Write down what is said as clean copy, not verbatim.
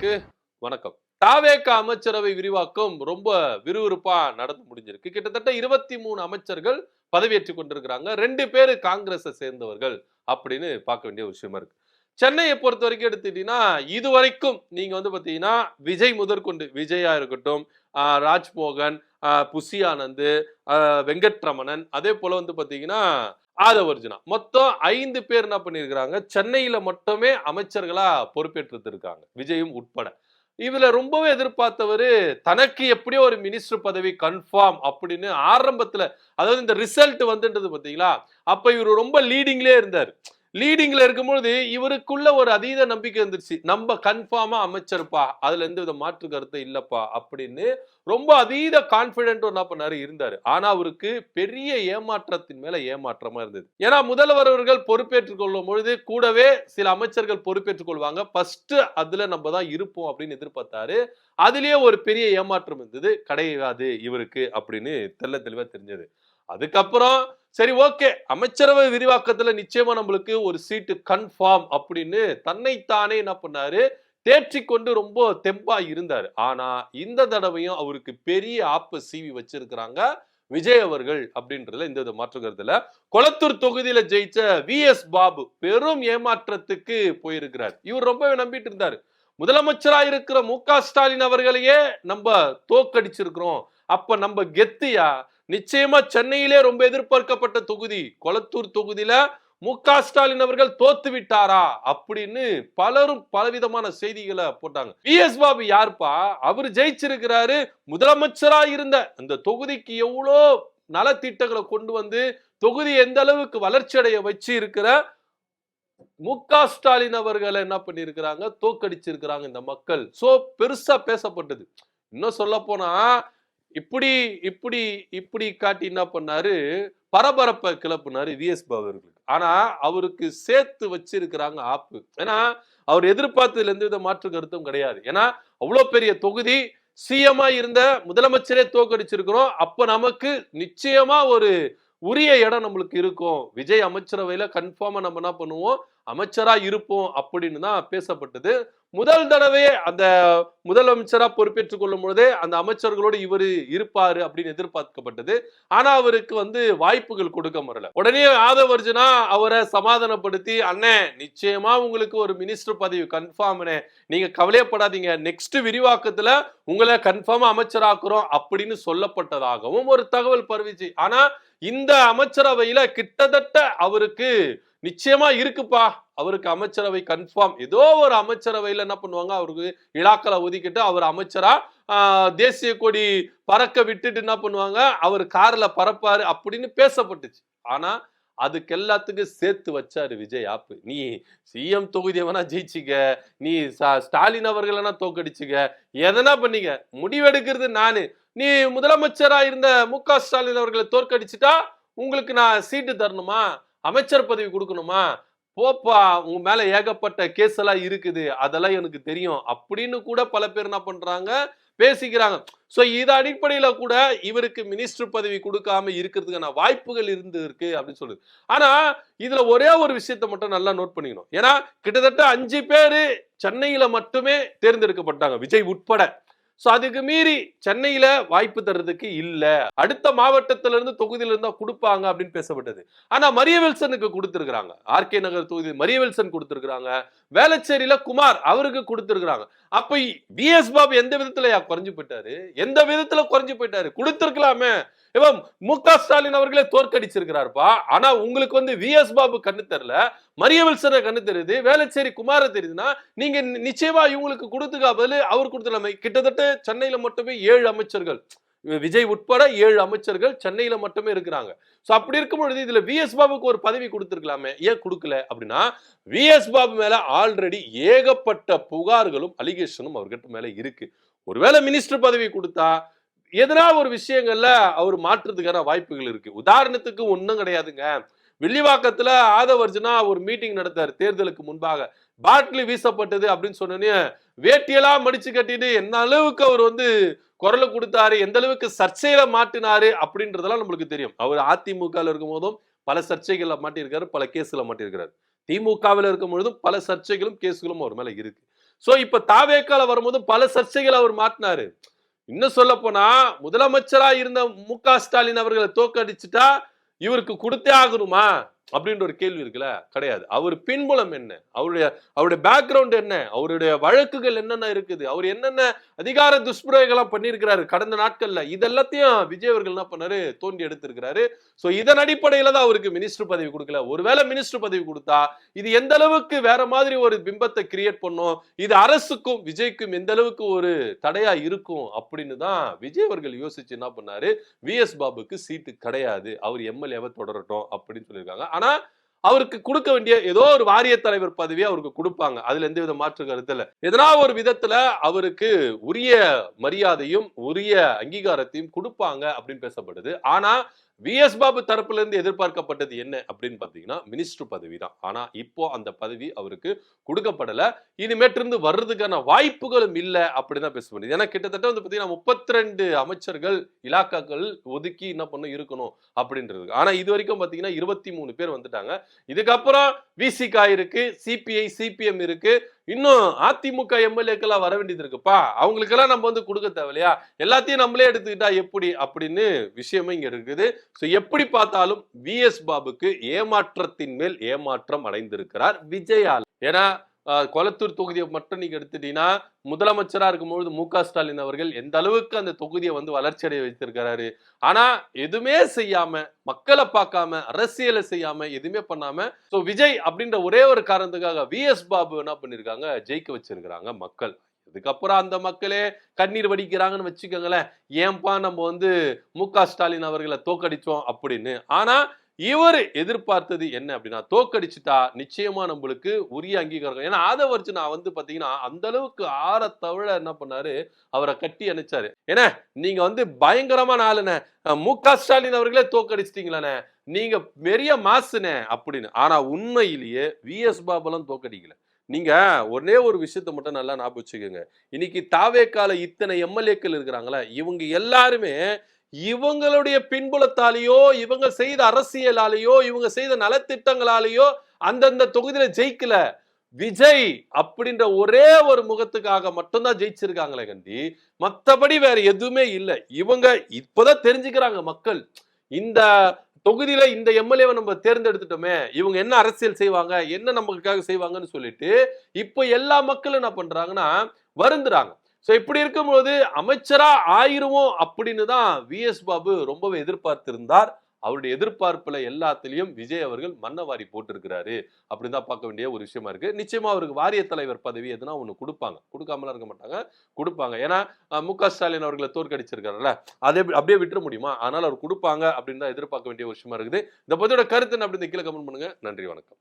நேயர்களுக்கு வணக்கம். தாவேக அமைச்சரவை விரிவாக்கம் ரொம்ப விறுவிறுப்பா நடந்து முடிஞ்சிருக்கு. கிட்டத்தட்ட 23 அமைச்சர்கள் பதவியேற்றுக் கொண்டிருக்கிறாங்க. 2 பேரு காங்கிரஸை சேர்ந்தவர்கள் அப்படின்னு பார்க்க வேண்டிய விஷயமா இருக்கு. சென்னையை பொறுத்த வரைக்கும் எடுத்துட்டீங்கன்னா இதுவரைக்கும் நீங்க பாத்தீங்கன்னா விஜய் முதற்கொண்டு விஜயா இருக்கட்டும், ராஜ்மோகன், புசி ஆனந்த், வெங்கட்ரமணன், அதே போல பாத்தீங்கன்னா ஆதவர்ஜுனா, மொத்தம் 5 பேர் என்ன பண்ணிருக்காங்க, சென்னையில மட்டுமே அமைச்சர்களா பொறுப்பேற்று இருக்காங்க, விஜயும் உட்பட. இதுல ரொம்பவே எதிர்பார்த்தவரு தனக்கு எப்படியோ ஒரு மினிஸ்டர் பதவி கன்ஃபார்ம் அப்படின்னு ஆரம்பத்துல, அதாவது இந்த ரிசல்ட் வந்துன்றது பாத்தீங்களா, அப்ப இவரு ரொம்ப லீடிங்லயே இருந்தார். லீடிங்ல இருக்கும்போது இவருக்குள்ள ஒரு அதீத நம்பிக்கை இருந்துச்சு, நம்ம கன்ஃபார்மா அமைச்சர்ப்பா, அதுல எந்த வித மாற்று கருத்து இல்லப்பா அப்படின்னு ரொம்ப அதீத கான்பிடென்ட் என்ன பண்ணாரு இருந்தாரு. ஆனா அவருக்கு பெரிய ஏமாற்றத்தின் மேல ஏமாற்றமா இருந்தது. ஏன்னா முதல்வர் அவர்கள் பொறுப்பேற்றுக் கொள்ளும் பொழுது கூடவே சில அமைச்சர்கள் பொறுப்பேற்றுக் கொள்வாங்க, ஃபர்ஸ்ட் அதுல நம்ம தான் இருப்போம் அப்படின்னு எதிர்பார்த்தாரு. அதுலயே ஒரு பெரிய ஏமாற்றம் இருந்தது, கிடையாது இவருக்கு அப்படின்னு தெள்ள தெளிவா தெரிஞ்சது. அதுக்கப்புறம் சரி ஓகே, அமைச்சரவை விரிவாக்கத்துல நிச்சயமா நம்மளுக்கு ஒரு சீட்டு கன்ஃபார்ம் அப்படின்னு தன்னைத்தானே என்ன பண்ணாரு, தேற்றிக்கொண்டு ரொம்ப தெம்பா இருந்தாரு. ஆனா இந்த தடவையும் அவருக்கு பெரிய ஆப்ப சீவி வச்சிருக்கிறாங்க விஜய் அவர்கள் அப்படின்றதுல எந்த வித மாற்று கருத்து இல்ல. கொளத்தூர் தொகுதியில ஜெயிச்ச வி.எஸ். பாபு பெரும் ஏமாற்றத்துக்கு போயிருக்கிறார். இவர் ரொம்பவே நம்பிட்டு இருந்தாரு, முதலமைச்சரா இருக்கிற மு.க. ஸ்டாலின் அவர்களையே நம்ம தோக்கடிச்சிருக்கிறோம், அப்ப நம்ம கெத்தியா, நிச்சயமா சென்னையிலே ரொம்ப எதிர்பார்க்கப்பட்ட தொகுதி கொளத்தூர் தொகுதியில மு.க. ஸ்டாலின் அவர்கள் தோத்து விட்டாரா அப்படின்னு பலரும் பலவிதமான செய்திகளை போட்டாங்க. வி.எஸ். பாபு யாருப்பா, அவர் ஜெயிச்சிருக்கிறாரு, முதலமைச்சரா இருந்த அந்த தொகுதிக்கு எவ்வளோ நலத்திட்டங்களை கொண்டு வந்து தொகுதி எந்த அளவுக்கு வளர்ச்சி அடைய வச்சு இருக்கிற மு.க. ஸ்டாலின் அவர்களை என்ன பண்ணிருக்கிறாங்க, தோக்கடிச்சிருக்கிறாங்க இந்த மக்கள். சோ பெருசா பேசப்பட்டது. இன்னும் சொல்ல போனா இப்படி இப்படி இப்படி காட்டி என்ன பண்ணாரு, பரபரப்பை கிளப்பினாரு வி.எஸ். பாபு அவர்களுக்கு. ஆனா அவருக்கு சேர்த்து வச்சிருக்கிறாங்க ஆப்பு. ஏன்னா அவர் எதிர்பார்த்ததுல எந்த வித மாற்று கருத்தும் கிடையாது. ஏன்னா அவ்வளவு பெரிய தொகுதி, சிஎம்மா இருந்த முதலமைச்சரே தோக்கடிச்சிருக்கிறோம், அப்ப நமக்கு நிச்சயமா ஒரு உரிய இடம் நம்மளுக்கு இருக்கும், விஜய் அமைச்சரவையில கன்ஃபார்மா நம்ம என்ன பண்ணுவோம், அமைச்சரா இருப்போம் அப்படின்னு தான் பேசப்பட்டது. முதல் தடவை அந்த முதலமைச்சரா பொறுப்பேற்றுக் கொள்ளும் பொழுதே அந்த அமைச்சர்களோடு இவர் இருப்பாரு அப்படின்னு எதிர்பார்க்கப்பட்டது. ஆனா அவருக்கு வாய்ப்புகள் கொடுக்க முடியல. உடனே ஆதவர்ஜுனா அவரை சமாதானப்படுத்தி, அண்ணே நிச்சயமா உங்களுக்கு ஒரு மினிஸ்டர் பதவி கன்ஃபார்ம், நீங்க கவலையப்படாதீங்க, நெக்ஸ்ட் விரிவாக்கத்துல உங்களை கன்ஃபார்மா அமைச்சராக்குறோம் அப்படின்னு சொல்லப்பட்டதாகவும் ஒரு தகவல் பரவிச்சு. ஆனா இந்த அமைச்சரவையில கிட்டத்தட்ட அவருக்கு நிச்சயமா இருக்குப்பா, அவருக்கு அமைச்சரவை கன்ஃபார்ம், ஏதோ ஒரு அமைச்சரவையில என்ன பண்ணுவாங்க, அவருக்கு இலாக்களை ஒதுக்கிட்டு அவர் அமைச்சரா தேசிய கொடி பறக்க விட்டுட்டு என்ன பண்ணுவாங்க, அவர் கார்ல பறப்பாரு அப்படின்னு பேசப்பட்டுச்சு. ஆனா அதுக்கு எல்லாத்துக்கும் சேர்த்து வச்சாரு விஜய் ஆப்பு. நீ சிஎம் தொகுதியை வேணா ஜெயிச்சுக்க, நீ ஸ்டாலின் அவர்களா தோக்கடிச்சுக்க, எதனா பண்ணீங்க, முடிவெடுக்கிறது நானு, நீ முதலமைச்சரா இருந்த மு.க. ஸ்டாலின் அவர்களை தோற்கடிச்சுட்டா உங்களுக்கு நான் சீட்டு தரணுமா, அமைச்சர் பதவி கொடுக்கணுமா, போப்பா உங்க மேல ஏகப்பட்ட கேஸ் எல்லாம் இருக்குது, அதெல்லாம் எனக்கு தெரியும் அப்படின்னு கூட பல பேர் என்ன பண்றாங்க, பேசிக்கிறாங்க. சோ இது அடிப்படையில கூட இவருக்கு மினிஸ்டர் பதவி கொடுக்காம இருக்கிறதுக்கான வாய்ப்புகள் இருக்கு அப்படின்னு சொல்லுது. ஆனா இதுல ஒரே ஒரு விஷயத்தை மட்டும் நல்லா நோட் பண்ணிக்கணும். ஏன்னா கிட்டத்தட்ட 5 பேரு சென்னையில மட்டுமே தேர்ந்தெடுக்கப்பட்டாங்க, விஜய் உட்பட. சோ அதுக்கு மீறி சென்னையில வாய்ப்பு தர்றதுக்கு இல்ல, அடுத்த மாவட்டத்தில இருந்து தொகுதியில இருந்தா கொடுப்பாங்க அப்படின்னு பேசப்பட்டது. ஆனா மரியவில்சனுக்கு கொடுத்திருக்காங்க, ஆர்கே நகர் தொகுதி மரியவில்சன் கொடுத்திருக்காங்க, வேளச்சேரியில குமார் அவருக்கு கொடுத்திருக்காங்க. அப்ப வி.எஸ். பாபு எந்த விதத்துல குறைஞ்சு போயிட்டாரு, எந்த விதத்துல குறைஞ்சு போயிட்டாரு, கொடுத்திருக்கலாமே. இவன் மு.க. ஸ்டாலின் அவர்களே தோற்கடிச்சிருக்கிறாருப்பா. ஆனா உங்களுக்கு வி.எஸ். பாபு கண்ணு தெரியல, மரியவில்சனை கண்ணு தெரியுது, வேளச்சேரி குமார தெரியுதுன்னா நீங்க நிச்சயமா இவங்களுக்கு கொடுத்துக்க பதில் அவர் கொடுத்துடலாமே. கிட்டத்தட்ட சென்னையில மட்டுமே 7 அமைச்சர்கள், விஜய் உட்பட 7 அமைச்சர்கள் சென்னையில மட்டுமே இருக்கிறாங்க. சோ அப்படி இருக்கும் பொழுது இதுல வி.எஸ். பாபுக்கு ஒரு பதவி கொடுத்திருக்கலாமே, ஏன் கொடுக்கல அப்படின்னா வி.எஸ். பாபு மேல ஆல்ரெடி ஏகப்பட்ட புகார்களும் அலிகேஷனும் அவர்கிட்ட மேல இருக்கு. ஒருவேளை மினிஸ்டர் பதவி கொடுத்தா எதனா ஒரு விஷயங்கள்ல அவர் மாற்றுறதுக்கான வாய்ப்புகள் இருக்கு. உதாரணத்துக்கு ஒண்ணும் கிடையாதுங்க, வில்லிவாக்கத்துல ஆதவர்ஜுனா ஒரு மீட்டிங் நடத்தாரு தேர்தலுக்கு முன்பாக, பாட்டில் வீசப்பட்டது அப்படின்னு சொன்னோன்னே வேட்டியெல்லாம் மடிச்சு கட்டிட்டு என்ன அளவுக்கு அவர் குரல் கொடுத்தாரு, எந்த அளவுக்கு சர்ச்சையில மாட்டினாரு அப்படின்றதெல்லாம் நம்மளுக்கு தெரியும். அவர் அதிமுக இருக்கும் போதும் பல சர்ச்சைகள்ல மாட்டியிருக்காரு, பல கேஸ்ல மாட்டியிருக்கிறார். திமுகவில் இருக்கும் பொழுதும் பல சர்ச்சைகளும் கேஸ்களும் அவர் மேல இருக்கு. சோ இப்ப தாவேக்கால வரும்போது பல சர்ச்சைகள் அவர் மாட்டினாரு. இன்னும் சொல்ல போனா முதலமைச்சரா இருந்த மு.க. ஸ்டாலின் அவர்களை தோற்கடிச்சுட்டா இவருக்கு கொடுத்தே ஆகணுமா அப்படின்ற ஒரு கேள்வி இருக்குல்ல, கிடையாது. அவர் பின்புலம் என்ன, அவருடைய அவருடைய பேக்ரவுண்ட் என்ன, அவருடைய வழக்குகள் என்னென்ன இருக்குது, அவர் என்னென்ன அதிகார துஷ்பிரயோகம் பண்ணியிருக்கிறாரு கடந்த நாட்கள்ல, இதெல்லாத்தையும் விஜய் அவர்கள் என்ன பண்ணாரு, தோண்டி எடுத்திருக்கிறாரு. சோ இதன் அடிப்படையில தான் அவருக்கு மினிஸ்டர் பதவி கொடுக்கல. ஒருவேளை மினிஸ்டர் பதவி கொடுத்தா இது எந்த அளவுக்கு வேற மாதிரி ஒரு பிம்பத்தை கிரியேட் பண்ணும், இது அரசுக்கும் விஜய்க்கும் எந்த அளவுக்கு ஒரு தடையா இருக்கும் அப்படின்னு தான் விஜய் அவர்கள் யோசிச்சு என்ன பண்ணாரு, வி.எஸ். பாபுக்கு சீட்டு கிடையாது, அவர் எம்எல்ஏவை தொடரட்டும் அப்படின்னு சொல்லியிருக்காங்க. ஆனா அவருக்கு கொடுக்க வேண்டிய ஏதோ ஒரு வாரிய தலைவர் பதவியை அவருக்கு கொடுப்பாங்க. அதுல எந்த வித மாற்று கருத்து இல்ல. எதனா ஒரு விதத்துல அவருக்கு உரிய மரியாதையும் உரிய அங்கீகாரத்தையும் கொடுப்பாங்க அப்படின்னு பேசப்படுது. ஆனா வி.எஸ். பாபு தரப்புல இருந்து எதிர்பார்க்கப்பட்டது என்ன அப்படின்னு பாத்தீங்கன்னா மினிஸ்டர் பதவி தான். ஆனா இப்போ அந்த பதவி அவருக்கு கொடுக்கப்படல. இனிமேட்டு இருந்து வர்றதுக்கான வாய்ப்புகளும் இல்ல அப்படிதான் பேசப்படுது. ஏன்னா கிட்டத்தட்ட வந்து பாத்தீங்கன்னா 32 அமைச்சர்கள் இலாக்காக்கள் ஒதுக்கி என்ன பண்ண இருக்கணும் அப்படின்றது. ஆனா இது வரைக்கும் பாத்தீங்கன்னா 23 பேர் வந்துட்டாங்க. இதுக்கப்புறம் விசிகா இருக்கு, சிபிஐ சிபிஎம் இருக்கு, இன்னும் அதிமுக எம்எல்ஏக்கெல்லாம் வர வேண்டியது இருக்குப்பா. அவங்களுக்கெல்லாம் நம்ம வந்து கொடுக்க தேவையில்லையா, எல்லாத்தையும் நம்மளே எடுத்துக்கிட்டா எப்படி அப்படின்னு விஷயமும் இங்க இருக்குது. சோ எப்படி பார்த்தாலும் வி.எஸ். பாபுக்கு ஏமாற்றத்தின் மேல் ஏமாற்றம் அடைந்திருக்கிறார் விஜயால். ஏன்னா கொளத்தூர் தொகுதியை மட்டும் நீங்க எடுத்துட்டீங்கன்னா முதலமைச்சரா இருக்கும்போது மு.க. ஸ்டாலின் அவர்கள் எந்த அளவுக்கு அந்த தொகுதியை வந்து வளர்ச்சி அடைய வைத்திருக்கிறாரு. ஆனா எதுவுமே செய்யாம, மக்களை பார்க்காம, அரசியலை செய்யாம, எதுவுமே பண்ணாம சோ விஜய் அப்படின்ற ஒரே ஒரு காரணத்துக்காக வி.எஸ். பாபு என்ன பண்ணிருக்காங்க, ஜெயிக்க வச்சிருக்கிறாங்க மக்கள். இதுக்கப்புறம் அந்த மக்களே கண்ணீர் வடிக்கிறாங்கன்னு வச்சுக்கோங்களேன், ஏன்பா நம்ம வந்து மு.க. ஸ்டாலின் அவர்களை தோக்கடிச்சோம் அப்படின்னு. ஆனா இவர் எதிர்பார்த்தது என்ன அப்படின்னா, தோக்கடிச்சுட்டா நிச்சயமா நம்மளுக்கு உரிய அங்கீகாரம். ஏன்னா ஆதவர்ஜுன் நான் வந்து பாத்தீங்கன்னா அந்த அளவுக்கு ஆற தவிர என்ன பண்ணாரு, அவரை கட்டி அணைச்சாரு. ஏன்னா நீங்க வந்து பயங்கரமான ஆளுன, மு.க. ஸ்டாலின் அவர்களே தோக்கடிச்சிட்டீங்களானே, நீங்க பெரிய மாசுனே அப்படின்னு. ஆனா உண்மையிலேயே வி.எஸ். பாபுலாம் தோக்கடிக்கல. நீங்க ஒரே ஒரு விஷயத்த மட்டும் நல்லா ஞாபகம் வச்சுக்கோங்க. இன்னைக்கு தாவேக்கால இத்தனை எம்எல்ஏக்கள் இருக்கிறாங்களா, இவங்க எல்லாருமே இவங்களுடைய பின்புலத்தாலேயோ, இவங்க செய்த அரசியலாலேயோ, இவங்க செய்த நலத்திட்டங்களாலேயோ அந்தந்த தொகுதியில ஜெயிக்கல. விஜய் அப்படின்ற ஒரே ஒரு முகத்துக்காக மட்டும்தான் ஜெயிச்சிருக்காங்களே கண்டி, மத்தபடி வேற எதுவுமே இல்லை. இவங்க இப்பதான் தெரிஞ்சுக்கிறாங்க மக்கள், இந்த தொகுதியில இந்த எம்எல்ஏவை நம்ம தேர்ந்தெடுத்துட்டோமே, இவங்க என்ன அரசியல் செய்வாங்க, என்ன நமக்காக செய்வாங்கன்னு சொல்லிட்டு இப்ப எல்லா மக்களும் என்ன பண்றாங்கன்னா வருந்துறாங்க. சோ இப்படி இருக்கும்போது அமைச்சரா ஆயிருவோம் அப்படின்னு தான் வி.எஸ். பாபு ரொம்பவே எதிர்பார்த்திருந்தார். அவருடைய எதிர்பார்ப்புல எல்லாத்திலையும் விஜய் அவர்கள் மண்ணவாரி போட்டிருக்கிறாரு அப்படின்னு தான் பார்க்க வேண்டிய ஒரு விஷயமா இருக்கு. நிச்சயமா அவருக்கு வாரிய தலைவர் பதவி எதுனா ஒண்ணு கொடுப்பாங்க, கொடுக்காமலாம் இருக்க மாட்டாங்க, கொடுப்பாங்க. ஏன்னா மு.க. ஸ்டாலின் அவர்களை தோற்கடிச்சிருக்காருல்ல, அதை அப்படியே விட்டுற முடியுமா, அதனால அவர் கொடுப்பாங்க அப்படின்னு தான் எதிர்பார்க்க வேண்டிய ஒரு விஷயமா இருக்குது. இந்த பத்தியோட கருத்து அப்படின்னு கீழே கமெண்ட் பண்ணுங்க. நன்றி, வணக்கம்.